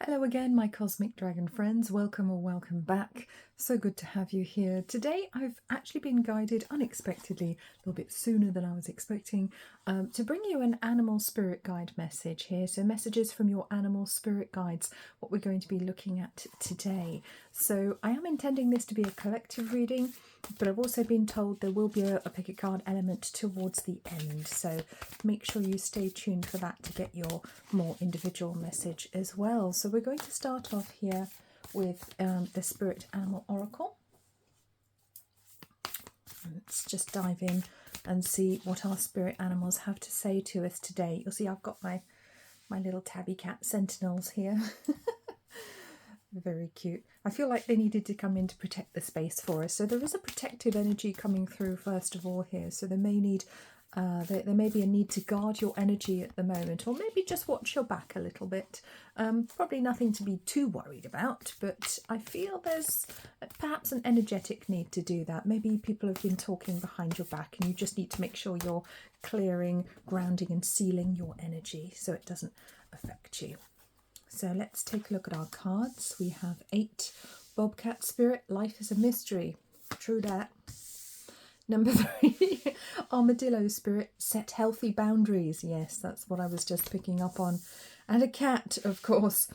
Hello again, my cosmic dragon friends. Welcome or welcome back. So good to have you here. Today I've actually been guided unexpectedly, a little bit sooner than I was expecting, to bring you an animal spirit guide message here. So messages from your animal spirit guides, what we're going to be looking at today. So I am intending this to be a collective reading, but I've also been told there will be a pick a card element towards the end. So make sure you stay tuned for that to get your more individual message as well. So we're going to start off here with the Spirit Animal Oracle. Let's just dive in and see what our spirit animals have to say to us today. You'll see I've got my little tabby cat sentinels here. Very cute. I feel like they needed to come in to protect the space for us. So there is a protective energy coming through first of all here. So there may need there may be a need to guard your energy at the moment, or maybe just watch your back a little bit. Probably nothing to be too worried about, but I feel there's perhaps an energetic need to do that. Maybe people have been talking behind your back and you just need to make sure you're clearing, grounding and sealing your energy so it doesn't affect you. So let's take a look at our cards. We have 8, Bobcat Spirit, Life is a Mystery. True that. Number 3, Armadillo Spirit, Set Healthy Boundaries. Yes, that's what I was just picking up on. And a cat, of course.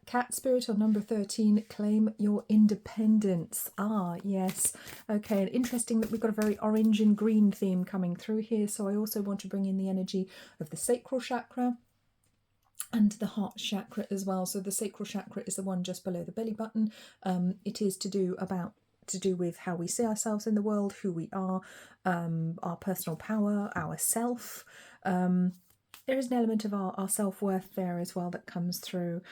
Cat Spirit on number 13, Claim Your Independence. Ah, yes. Okay, and interesting that we've got a very orange and green theme coming through here. So I also want to bring in the energy of the sacral chakra and the heart chakra as well. So the sacral chakra is the one just below the belly button. It is to do with how we see ourselves in the world, who we are, our personal power, our self. There is an element of our self-worth there as well that comes through.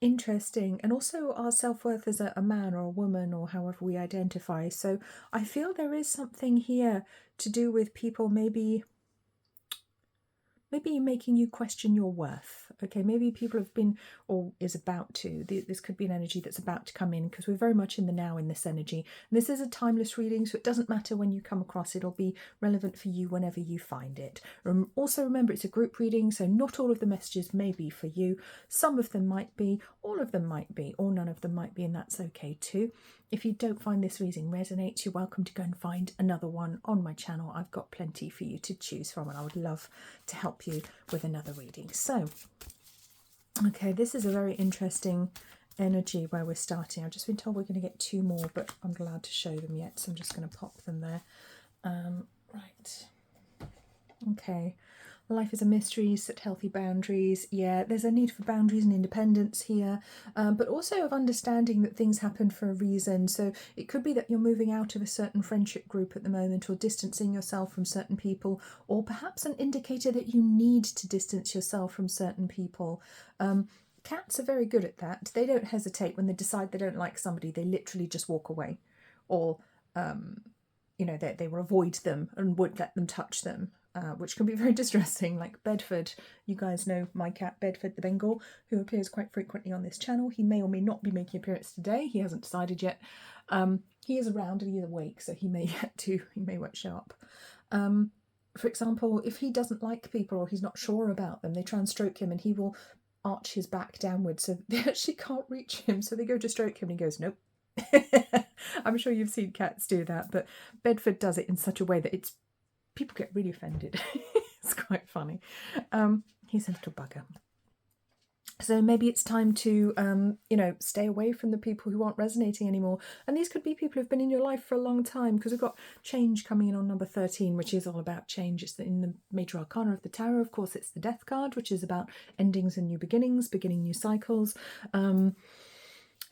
Interesting. And also our self-worth as a man or a woman or however we identify. So I feel there is something here to do with people maybe making you question your worth. Okay, maybe people have been or is about to. This could be an energy that's about to come in because we're very much in the now in this energy. And this is a timeless reading, so it doesn't matter when you come across it. It'll be relevant for you whenever you find it. Also remember, it's a group reading, so not all of the messages may be for you. Some of them might be, all of them might be, or none of them might be, and that's okay too. If you don't find this reading resonates, you're welcome to go and find another one on my channel. I've got plenty for you to choose from, and I would love to help you with another reading. So, okay, this is a very interesting energy where we're starting. I've just been told we're going to get 2 more, but I'm not allowed to show them yet, so I'm just going to pop them there. Right. Okay. Life is a mystery, set healthy boundaries. Yeah, there's a need for boundaries and independence here, but also of understanding that things happen for a reason. So it could be that you're moving out of a certain friendship group at the moment, or distancing yourself from certain people, or perhaps an indicator that you need to distance yourself from certain people. Cats are very good at that. They don't hesitate when they decide they don't like somebody. They literally just walk away, or they will avoid them and won't let them touch them. Which can be very distressing, like Bedford. You guys know my cat Bedford the Bengal, who appears quite frequently on this channel. He may or may not be making an appearance today. He hasn't decided yet. He is around and he is awake, so he may won't show up. For example, if he doesn't like people or he's not sure about them, they try and stroke him and he will arch his back downwards so they actually can't reach him. So they go to stroke him and he goes, nope. I'm sure you've seen cats do that, but Bedford does it in such a way that people get really offended. It's quite funny. He's a little bugger. So maybe it's time to, stay away from the people who aren't resonating anymore. And these could be people who've been in your life for a long time, because we've got change coming in on number 13, which is all about change. It's in the major arcana of the tarot. Of course, it's the death card, which is about endings and new beginnings, beginning new cycles. And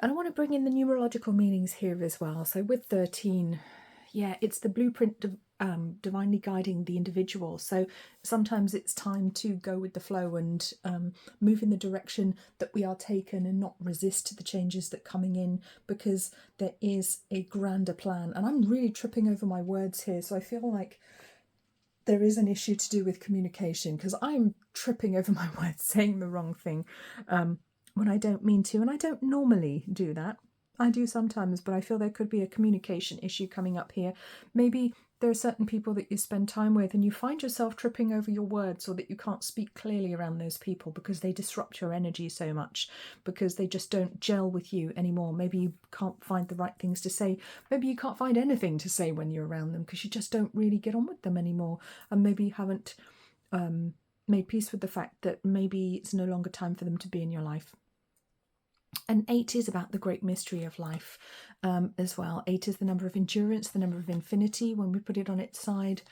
I want to bring in the numerological meanings here as well. So with 13, yeah, it's the blueprint divinely guiding the individual. So sometimes it's time to go with the flow and move in the direction that we are taken and not resist the changes that are coming in, because there is a grander plan. And I'm really tripping over my words here, so I feel like there is an issue to do with communication, because I'm tripping over my words, saying the wrong thing when I don't mean to, and I don't normally do that. I do sometimes, but I feel there could be a communication issue coming up here. Maybe there are certain people that you spend time with and you find yourself tripping over your words, or that you can't speak clearly around those people because they disrupt your energy so much, because they just don't gel with you anymore. Maybe you can't find the right things to say. Maybe you can't find anything to say when you're around them because you just don't really get on with them anymore. And maybe you haven't made peace with the fact that maybe it's no longer time for them to be in your life. And 8 is about the great mystery of life as well. 8 is the number of endurance, the number of infinity when we put it on its side.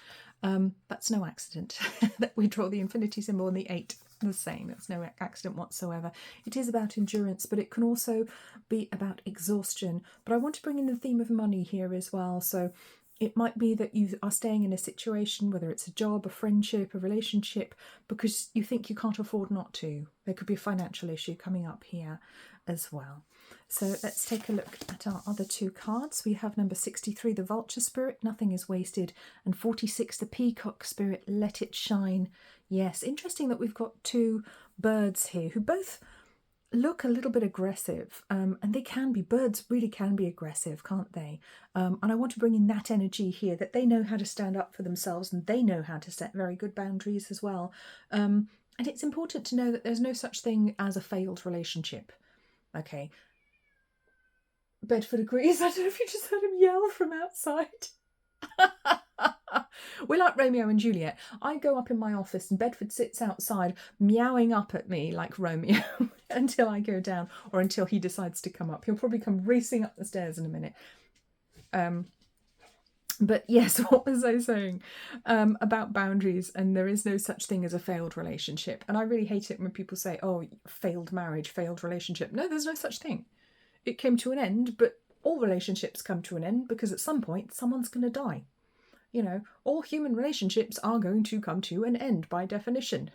That's no accident that we draw the infinity symbol and the 8 the same. That's no accident whatsoever. It is about endurance, but it can also be about exhaustion. But I want to bring in the theme of money here as well. So it might be that you are staying in a situation, whether it's a job, a friendship, a relationship, because you think you can't afford not to. There could be a financial issue coming up here as well. So let's take a look at our other 2 cards. We have number 63, the Vulture Spirit, nothing is wasted, and 46, the Peacock Spirit, let it shine. Yes, interesting that we've got 2 birds here who both look a little bit aggressive, and they can be. Birds really can be aggressive, can't they? And I want to bring in that energy here, that they know how to stand up for themselves and they know how to set very good boundaries as well. And it's important to know that there's no such thing as a failed relationship. Okay. Bedford agrees. I don't know if you just heard him yell from outside. We're like Romeo and Juliet. I go up in my office and Bedford sits outside meowing up at me like Romeo until I go down, or until he decides to come up. He'll probably come racing up the stairs in a minute. But yes, what was I saying about boundaries? And there is no such thing as a failed relationship. And I really hate it when people say, oh, failed marriage, failed relationship. No, there's no such thing. It came to an end, but all relationships come to an end because at some point someone's going to die. You know, all human relationships are going to come to an end by definition.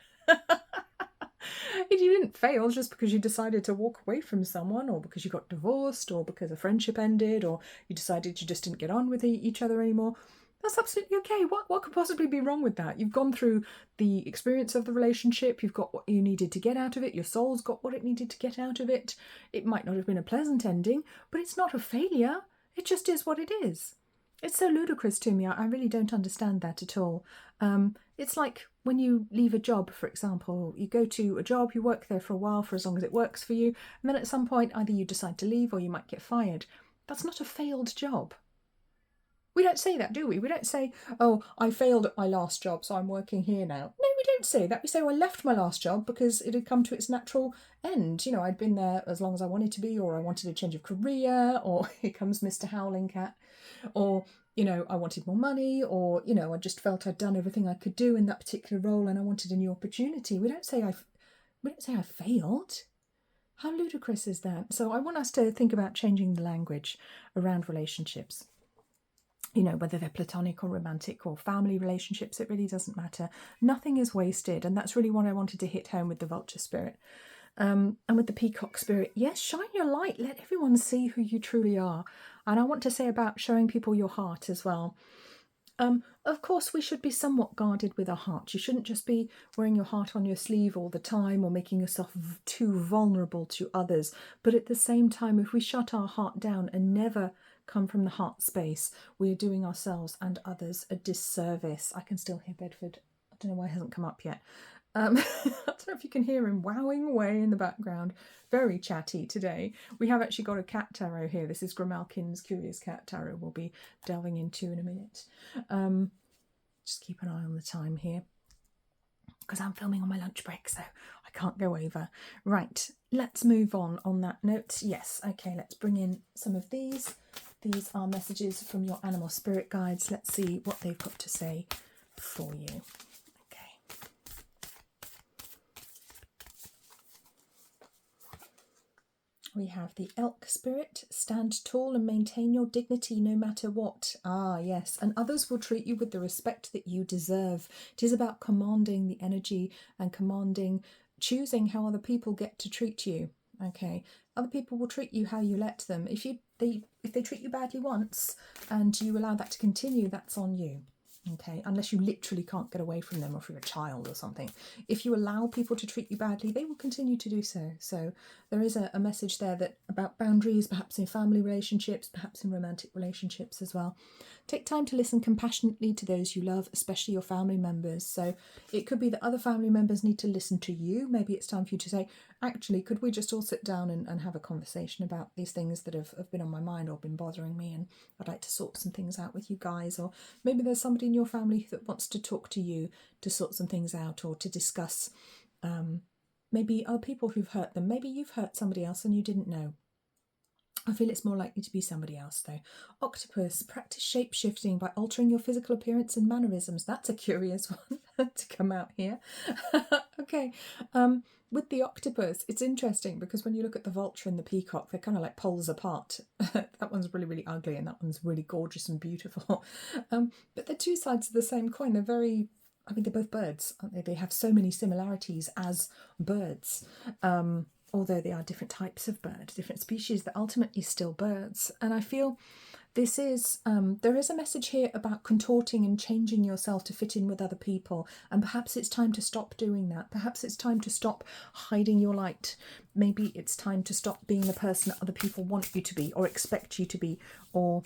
If you didn't fail just because you decided to walk away from someone, or because you got divorced, or because a friendship ended, or you decided you just didn't get on with each other anymore, that's absolutely okay. What could possibly be wrong with that? You've gone through the experience of the relationship. You've got what you needed to get out of it. Your soul's got what it needed to get out of it. It might not have been a pleasant ending, but it's not a failure. It just is what it is. It's so ludicrous to me. I really don't understand that at all. It's like when you leave a job, for example. You go to a job, you work there for a while, for as long as it works for you, and then at some point either you decide to leave or you might get fired. That's not a failed job. We don't say that, do we? We don't say, oh, I failed at my last job, so I'm working here now. No, we don't say that. We say, well, I left my last job because it had come to its natural end. You know, I'd been there as long as I wanted to be, or I wanted a change of career, or here comes Mr. Howling Cat, or, you know, I wanted more money, or, you know, I just felt I'd done everything I could do in that particular role and I wanted a new opportunity. We don't say I failed. How ludicrous is that? So I want us to think about changing the language around relationships. You know, whether they're platonic or romantic or family relationships, it really doesn't matter. Nothing is wasted. And that's really what I wanted to hit home with the Vulture Spirit. And with the Peacock Spirit, yes, shine your light. Let everyone see who you truly are. And I want to say about showing people your heart as well. Of course, we should be somewhat guarded with our heart. You shouldn't just be wearing your heart on your sleeve all the time or making yourself too vulnerable to others. But at the same time, if we shut our heart down and never come from the heart space, we are doing ourselves and others a disservice. I can still hear Bedford. I don't know why he hasn't come up yet. I don't know if you can hear him wowing away in the background. Very chatty today. We have actually got a cat tarot here. This is Grimalkin's Curious Cat Tarot we'll be delving into in a minute. Just keep an eye on the time here, because I'm filming on my lunch break, so I can't go over. Right, let's move on that note. Yes, okay, let's bring in some of these. These are messages from your animal spirit guides. Let's see what they've got to say for you. Okay. We have the elk spirit. Stand tall and maintain your dignity no matter what. Ah, yes. And others will treat you with the respect that you deserve. It is about commanding the energy and choosing how other people get to treat you. Okay. Other people will treat you how you let them. If they treat you badly once and you allow that to continue, that's on you. Okay, unless you literally can't get away from them, or if you're a child or something. If you allow people to treat you badly, they will continue to do so. So there is a message there that about boundaries, perhaps in family relationships, perhaps in romantic relationships as well. Take time to listen compassionately to those you love, especially your family members. So it could be that other family members need to listen to you. Maybe it's time for you to say, actually, could we just all sit down and have a conversation about these things that have been on my mind or been bothering me, and I'd like to sort some things out with you guys. Or maybe there's somebody in your family that wants to talk to you to sort some things out, or to discuss maybe other people who've hurt them. Maybe you've hurt somebody else and you didn't know. I feel it's more likely to be somebody else though. Octopus, practice shape-shifting by altering your physical appearance and mannerisms. That's a curious one to come out here. Okay, with the octopus, it's interesting because when you look at the vulture and the peacock, they're kind of like poles apart. That one's really, really ugly and that one's really gorgeous and beautiful. But they're two sides of the same coin. They're very, I mean, they're both birds, aren't they? They have so many similarities as birds. Although they are different types of bird, different species, they're ultimately still birds. And I feel this is, there is a message here about contorting and changing yourself to fit in with other people. And perhaps it's time to stop doing that. Perhaps it's time to stop hiding your light. Maybe it's time to stop being the person that other people want you to be or expect you to be, or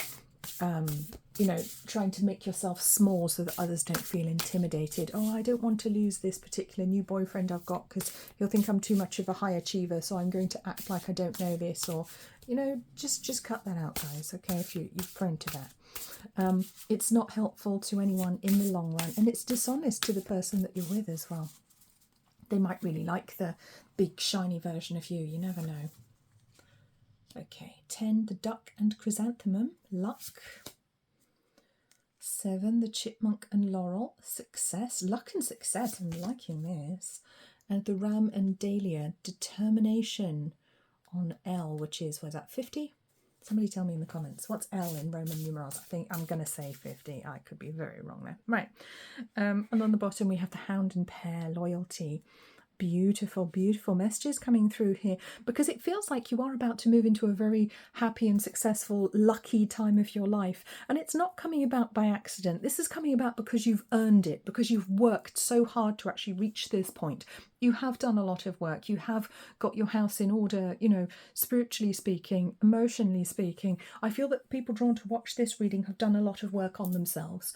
you know, trying to make yourself small so that others don't feel intimidated. Oh, I don't want to lose this particular new boyfriend I've got because he'll think I'm too much of a high achiever, so I'm going to act like I don't know this. Or, you know, just cut that out, guys, okay, if you're prone to that. It's not helpful to anyone in the long run, and it's dishonest to the person that you're with as well. They might really like the big shiny version of you, you never know. Okay, 10, the duck and chrysanthemum, luck. 7, the chipmunk and laurel, success. Luck and success, I'm liking this. And the ram and dahlia, determination on L, which is, was that 50? Somebody tell me in the comments. What's L in Roman numerals? I think I'm going to say 50. I could be very wrong there. Right. And on the bottom we have the hound and pear, loyalty. Beautiful, beautiful messages coming through here, because it feels like you are about to move into a very happy and successful, lucky time of your life. And it's not coming about by accident. This is coming about because you've earned it, because you've worked so hard to actually reach this point. You have done a lot of work. You have got your house in order, you know, spiritually speaking, emotionally speaking. I feel that people drawn to watch this reading have done a lot of work on themselves.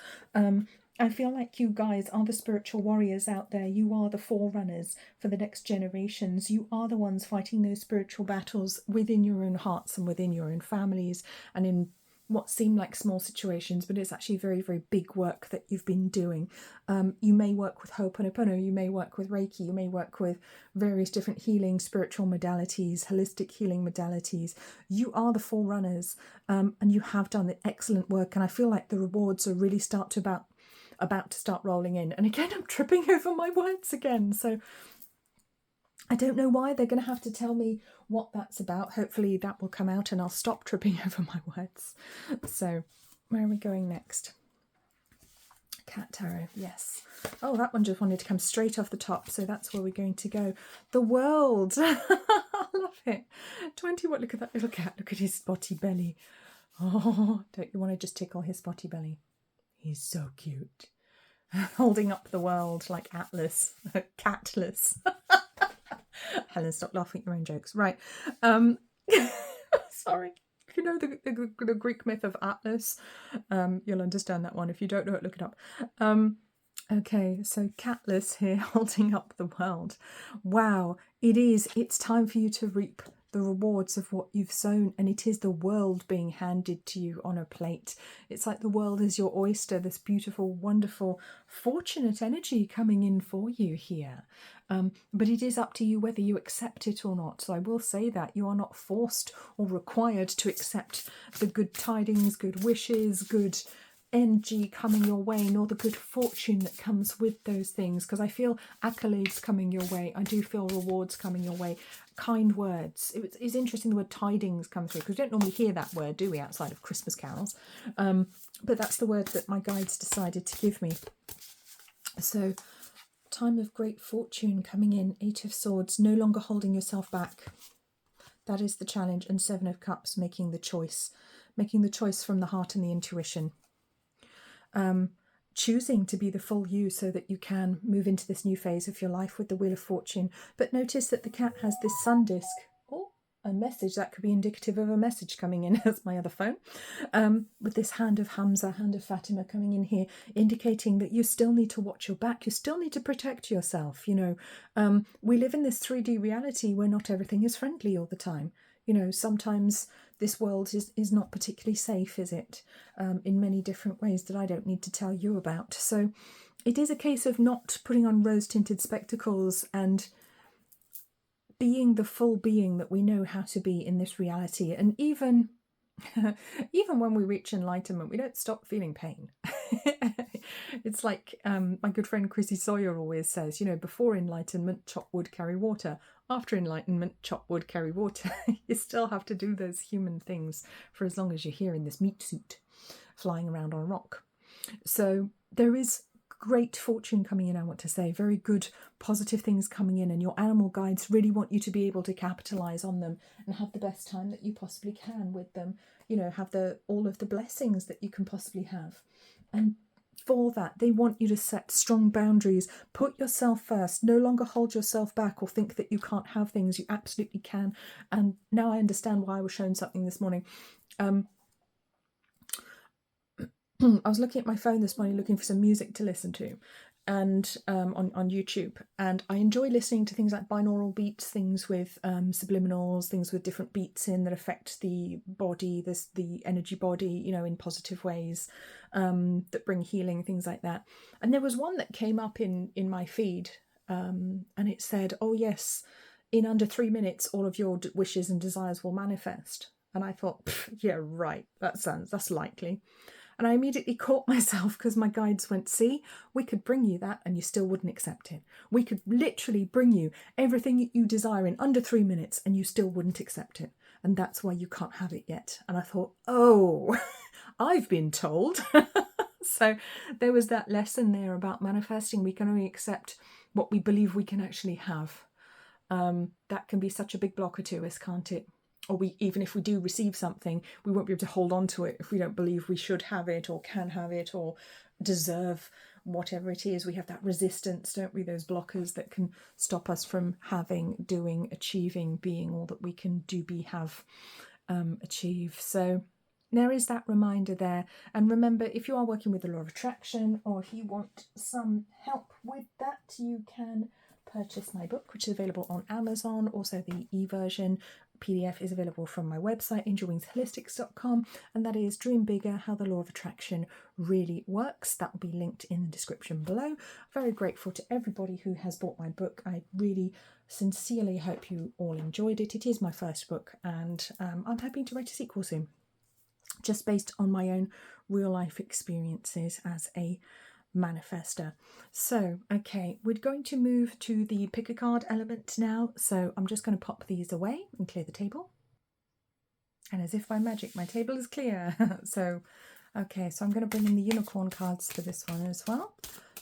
I feel like you guys are the spiritual warriors out there. You are the forerunners for the next generations. You are the ones fighting those spiritual battles within your own hearts and within your own families and in what seem like small situations, but it's actually very, very big work that you've been doing. You may work with Ho'oponopono, you may work with Reiki, you may work with various different healing spiritual modalities, holistic healing modalities. You are the forerunners, and you have done the excellent work. And I feel like the rewards are really about to start rolling in. And again, I'm tripping over my words again, so I don't know why. They're going to have to tell me what that's about. Hopefully that will come out and I'll stop tripping over my words. So where are we going next? Cat tarot, yes. Oh, that one just wanted to come straight off the top, so that's where we're going to go. The world. I love it. 20, what, look at that little cat. Look at his spotty belly. Oh, don't you want to just tickle his spotty belly? He's so cute. Holding up the world like Atlas. Catless. Helen, stop laughing at your own jokes. Right. Sorry. If you know the Greek myth of Atlas, you'll understand that one. If you don't know it, look it up. Okay, so Catless here holding up the world. Wow, it's time for you to reap the rewards of what you've sown, and it is the world being handed to you on a plate. It's like the world is your oyster, this beautiful, wonderful, fortunate energy coming in for you here. But it is up to you whether you accept it or not. So I will say that you are not forced or required to accept the good tidings, good wishes, good energy coming your way, nor the good fortune that comes with those things, because I feel accolades coming your way. I do feel rewards coming your way, kind words. It's interesting the word tidings comes through, because we don't normally hear that word, do we, outside of Christmas carols? But that's the word that my guides decided to give me. So time of great fortune coming in. 8 of Swords, no longer holding yourself back. That is the challenge. And 7 of Cups, making the choice from the heart and the intuition. choosing to be the full you so that you can move into this new phase of your life with the Wheel of Fortune. But notice that the cat has this sun disk. Oh, a message that could be indicative of a message coming in. That's my other phone. With this hand of Hamza, hand of Fatima coming in here, indicating that you still need to watch your back. You still need to protect yourself. You know, we live in this 3D reality where not everything is friendly all the time. You know, sometimes this world is not particularly safe, is it? In many different ways that I don't need to tell you about. So it is a case of not putting on rose-tinted spectacles and being the full being that we know how to be in this reality. And even when we reach enlightenment, we don't stop feeling pain. It's like my good friend Chrissy Sawyer always says, you know, before enlightenment, chop wood, carry water. After enlightenment, chop wood, carry water. You still have to do those human things for as long as you're here in this meat suit, flying around on a rock. So there is great fortune coming in, I want to say, very good positive things coming in, and your animal guides really want you to be able to capitalize on them and have the best time that you possibly can with them. You know, have all of the blessings that you can possibly have. And for that, they want you to set strong boundaries, put yourself first, no longer hold yourself back or think that you can't have things. You absolutely can. And now I understand why I was shown something this morning. I was looking at my phone this morning looking for some music to listen to, and on YouTube, and I enjoy listening to things like binaural beats, things with subliminals, things with different beats in that affect the body, the energy body, you know, in positive ways, that bring healing, things like that. And there was one that came up in my feed, and it said, oh yes, in under 3 minutes all of your wishes and desires will manifest. And I thought, yeah, right, that's likely. And I immediately caught myself because my guides went, see, we could bring you that and you still wouldn't accept it. We could literally bring you everything you desire in under 3 minutes and you still wouldn't accept it. And that's why you can't have it yet. And I thought, oh, I've been told. So there was that lesson there about manifesting. We can only accept what we believe we can actually have. That can be such a big blocker to us, can't it? Or even if we do receive something, we won't be able to hold on to it if we don't believe we should have it or can have it or deserve whatever it is. We have that resistance, don't we? Those blockers that can stop us from having, doing, achieving, being all that we can do, be, have, achieve. So there is that reminder there. And remember, if you are working with the law of attraction, or if you want some help with that, you can purchase my book, which is available on Amazon. Also the e-version PDF is available from my website, angelwingsholistics.com, and that is Dream Bigger, How the Law of Attraction Really Works. That will be linked in the description below. Very grateful to everybody who has bought my book. I really sincerely hope you all enjoyed it. It is my first book, and I'm hoping to write a sequel soon, just based on my own real life experiences as a manifester. So, okay, we're going to move to the pick a card element now. So I'm just going to pop these away and clear the table. And as if by magic, my table is clear. So, okay, so I'm going to bring in the unicorn cards for this one as well.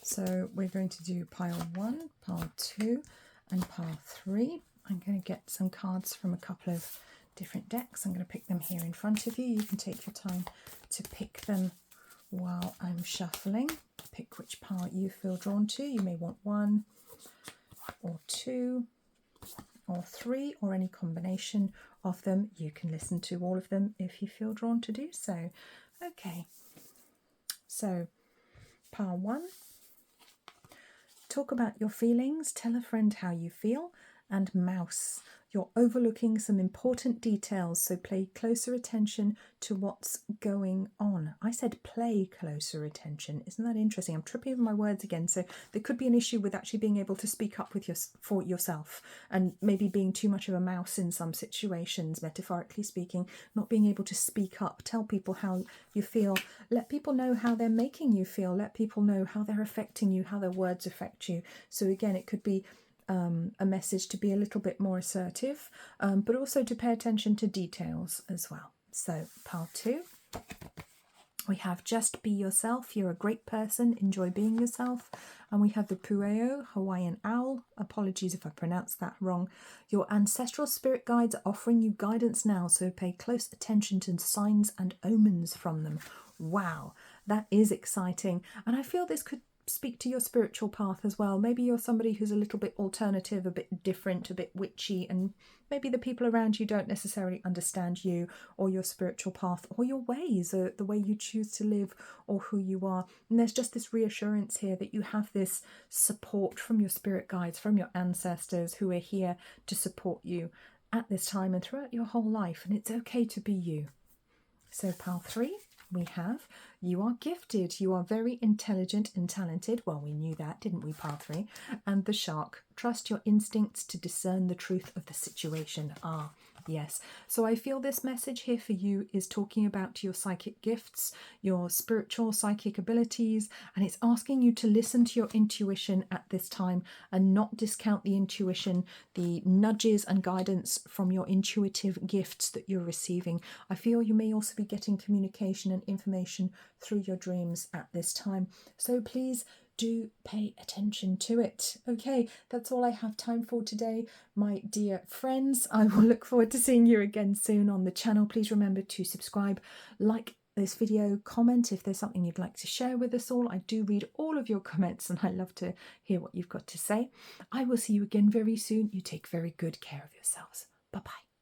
So we're going to do pile 1, pile 2, and pile 3. I'm going to get some cards from a couple of different decks. I'm going to pick them here in front of you. You can take your time to pick them while I'm shuffling. Pick which part you feel drawn to. You may want 1 or 2 or 3 or any combination of them. You can listen to all of them if you feel drawn to do so. Okay, so pile 1. Talk about your feelings. Tell a friend how you feel. And mouse. You're overlooking some important details, so pay closer attention to what's going on. I said play closer attention. Isn't that interesting? I'm tripping over my words again. So there could be an issue with actually being able to speak up with for yourself, and maybe being too much of a mouse in some situations, metaphorically speaking, not being able to speak up. Tell people how you feel. Let people know how they're making you feel. Let people know how they're affecting you, how their words affect you. So again, it could be a message to be a little bit more assertive, but also to pay attention to details as well. So pile 2, we have just be yourself. You're a great person. Enjoy being yourself. And we have the Pueo, Hawaiian owl. Apologies if I pronounced that wrong. Your ancestral spirit guides are offering you guidance now, so pay close attention to signs and omens from them. Wow, That is exciting. And I feel this could speak to your spiritual path as well. Maybe you're somebody who's a little bit alternative, a bit different, a bit witchy, and maybe the people around you don't necessarily understand you or your spiritual path or your ways, or the way you choose to live, or who you are. And there's just this reassurance here that you have this support from your spirit guides, from your ancestors, who are here to support you at this time and throughout your whole life. And it's okay to be you. So pile 3, we have, you are gifted, you are very intelligent and talented. Well, we knew that, didn't we, pile 3? And the shark, trust your instincts to discern the truth of the situation. Ah, yes. So I feel this message here for you is talking about your psychic gifts, your spiritual psychic abilities, and it's asking you to listen to your intuition at this time and not discount the intuition, the nudges and guidance from your intuitive gifts that you're receiving. I feel you may also be getting communication and information through your dreams at this time. So please do pay attention to it. Okay, that's all I have time for today, my dear friends. I will look forward to seeing you again soon on the channel. Please remember to subscribe, like this video, comment if there's something you'd like to share with us all. I do read all of your comments and I love to hear what you've got to say. I will see you again very soon. You take very good care of yourselves. Bye-bye.